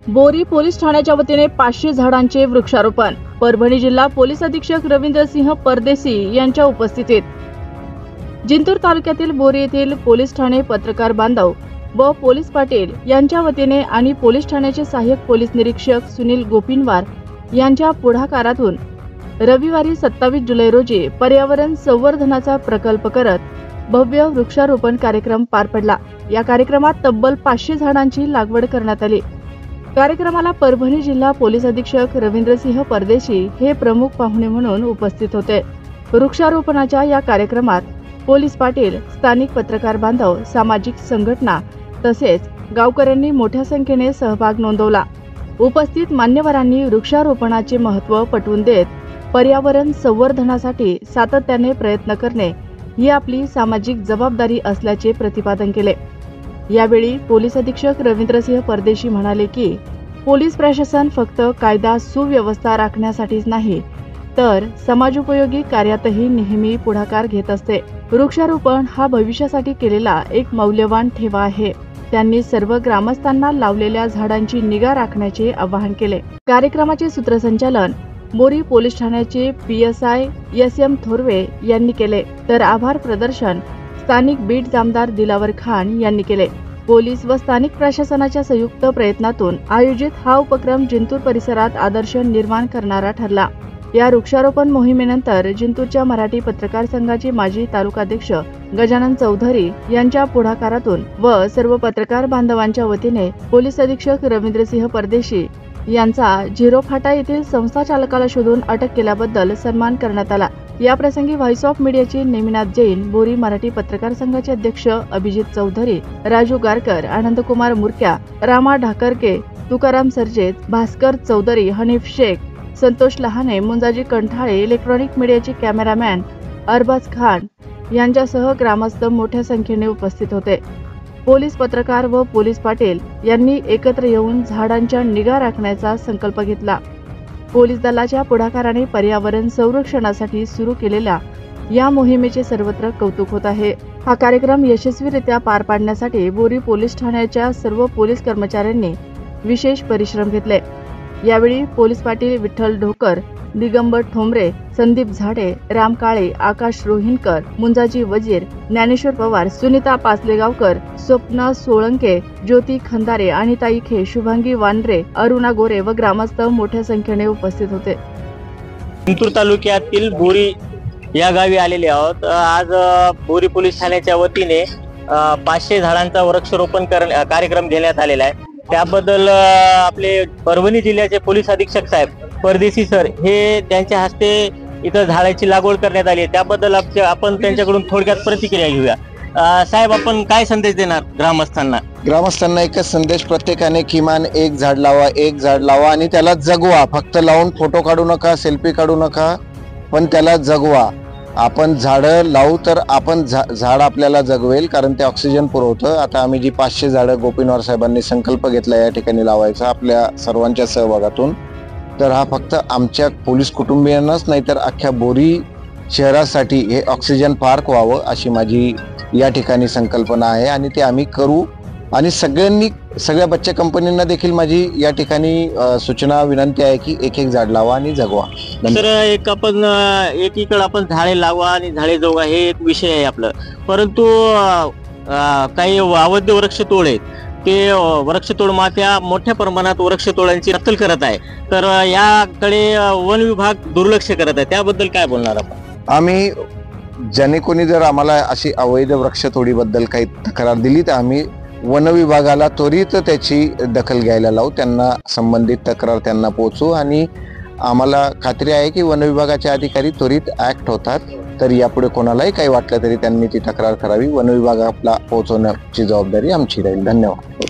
बोरी police ठाण्याच्या वतीने 500 झाडांचे वृक्षारोपण। परभणी जिल्हा पोलीस अधीक्षक रवींद्रसिंह परदेशी यांच्या उपस्थितीत जिंतूर तालुक्यातील बोरी येथील पोलीस ठाणे पत्रकार बांधव व पोलीस पाटील यांच्या वतीने आणि पोलीस ठाण्याचे सहाय्यक पोलीस निरीक्षक सुनील गोपिनवार यांच्या पुढाकारातून रविवारी 27 जुलै रोजी पर्यावरण संवर्धनाचा प्रकल्प करत भव्य वृक्षारोपण कार्यक्रम पार पडला। या कार्यक्रमात तब्बल 500 झाडांची लागवड करण्यात आली। कार्यक्रमाला परभणी जिल्हा पोलीस अधीक्षक रवींद्रसिंह परदेशी हे प्रमुख पाहुणे म्हणून उपस्थित होते। वृक्षारोपणाच्या या कार्यक्रमात पोलीस पाटील, स्थानिक पत्रकार बांधव, सामाजिक संघटना तसेच गावकऱ्यांनी मोठ्या संख्येने सहभाग नोंदवला। उपस्थित मान्यवरांनी वृक्षारोपणाचे महत्त्व पटवून देत पर्यावरण संवर्धनासाठी सातत्याने प्रयत्न करणे ही आपली सामाजिक जबाबदारी असल्याचे प्रतिपादन केले। यावेळी पोलीस अधीक्षक रवींद्रसिंह परदेशी म्हणाले की पोलीस प्रशासन फक्त कायदा सुव्यवस्था राखण्यासाठीच नाही तर समाजोपयोगी कार्यातही नेहमी पुढाकार घेत असते। वृक्षारोपण हा भविष्यासाठी केलेला एक मौल्यवान ठेवा आहे। त्यांनी सर्व ग्रामस्थांना लावलेल्या झाडांची निगा राखण्याचे आवाहन केले। कार्यक्रमाचे सूत्रसंचालन बोरी पोलीस ठाण्याचे PSI SM थोरवे यांनी केले, तर आभार प्रदर्शन स्थानिक बीट जामदार दिलावर खान यांनी केले। पोलीस व स्थानिक प्रशासनाच्या संयुक्त प्रयत्नातून आयोजित हा उपक्रम जिंतूर परिसरात आदर्श निर्माण करणारा ठरला। या वृक्षारोपण मोहिमेनंतर जिंतूरच्या मराठी पत्रकार संघाचे माजी तालुकाध्यक्ष गजानन चौधरी यांच्या पुढाकारातून व सर्व पत्रकार बांधवांच्या वतीने पोलीस अधीक्षक रवींद्रसिंह परदेशी यांचा झिरो फाटा येथील संस्था चालकाला शोधून अटक केल्याबद्दल सन्मान करण्यात आला। या प्रसंगी व्हॉइस ऑफ मीडियाचे नेमिनाथ जैन, बोरी मराठी पत्रकार संघाचे अध्यक्ष अभिजित चौधरी, राजू गारकर, आनंदकुमार मुरक्या, रामा ढाकरके, तुकाराम सरजेत, भास्कर चौधरी, हनीफ शेख, संतोष लहाने, मुंजाजी कंठाळे, इलेक्ट्रॉनिक मीडियाचे कॅमेरामॅन अरबाज खान यांच्यासह ग्रामस्थ मोठ्या संख्येने उपस्थित होते। पोलीस पत्रकार व पोलीस पाटील यांनी एकत्र येऊन झाडांच्या निगा राखण्याचा संकल्प घेतला। पोलीस दलाच्या पुढाकाराने पर्यावरण संरक्षणासाठी सुरू केलेल्या या मोहिमेचे सर्वत्र कौतुक होत आहे। हा कार्यक्रम यशस्वीरित्या पार पाडण्यासाठी बोरी पोलीस ठाण्याच्या सर्व पोलीस कर्मचाऱ्यांनी विशेष परिश्रम घेतले। यावेळी पोलीस पाटील विठ्ठल ढोकर, दिगंबर ठोंबरे, संदीप झाडे, राम काळे, आकाश रोहिणकर, मुंजाजी वजीर, ज्ञानेश्वर पवार, सुनीता पाचलेगावकर, स्वप्ना सोळंके, ज्योती खंदारे, अनिता इखे, शुभांगी वानरे, अरुणा गोरे व ग्रामस्थ मोठ्या संख्येने उपस्थित होते। जिंतूर तालुक्यातील बोरी या गावी आलेले आहोत। आज बोरी पोलीस ठाण्याच्या वतीने 500 झाडांचा वृक्षारोपण कार्यक्रम घेण्यात आलेला आहे। त्याबद्दल आपले परभणी जिल्ह्याचे पोलीस अधीक्षक साहेब परदेशी सर हे त्यांच्या हस्ते इथं झाडाची लागवड करण्यात आली आहे। त्याबद्दल आपण त्यांच्याकडून थोडक्यात प्रतिक्रिया घेऊया। साहेब, आपण काय संदेश देणार ग्रामस्थांना? ग्रामस्थांना एकच संदेश, प्रत्येकाने किमान एक झाड लावा आणि त्याला जगवा। फक्त लावून फोटो काढू नका, सेल्फी काढू नका, पण त्याला जगवा। आपण झाडं लावू तर आपण झाड आपल्याला जगवेल, कारण ते ऑक्सिजन पुरवतं। आता आम्ही जी 500 झाडं गोपीनवार साहेबांनी संकल्प घेतला या ठिकाणी लावायचा आपल्या सर्वांच्या सहभागातून, तर हा फक्त आमच्या पोलीस कुटुंबियांनाच नाही तर अख्ख्या बोरी शहरासाठी हे ऑक्सिजन पार्क व्हावं अशी माझी या ठिकाणी संकल्पना आहे आणि ते आम्ही करू। आणि सगळ्या बच्चा कंपनींना देखील माझी या ठिकाणी सूचना विनंती आहे की एक झाड लावा आणि जगवा। तर एकीकडे आपण झाडे लावा आणि झाडे जगवा हे एक विषय आहे आपलं, परंतु काही अवैध वृक्षतोड आहेत, ते वृक्षतोड माफिया मोठ्या प्रमाणात वृक्षतोडांची नक्कल करत आहे, तर याकडे वन विभाग दुर्लक्ष करत आहे, त्याबद्दल काय बोलणार आपण? आम्ही ज्याने कोणी जर आम्हाला अशी अवैध वृक्षतोडीबद्दल काही तक्रार दिली तर आम्ही वन विभागाला त्वरित त्याची दखल घ्यायला लावू, त्यांना संबंधित तक्रार त्यांना पोहोचू आणि आम्हाला खात्री आहे की वन विभागाचे अधिकारी त्वरित ऍक्ट होतात। तर यापुढे कोणालाही काही वाटलं तरी त्यांनी ती तक्रार करावी, वन विभागाला पोहोचवण्याची जबाबदारी आमची राहील। धन्यवाद।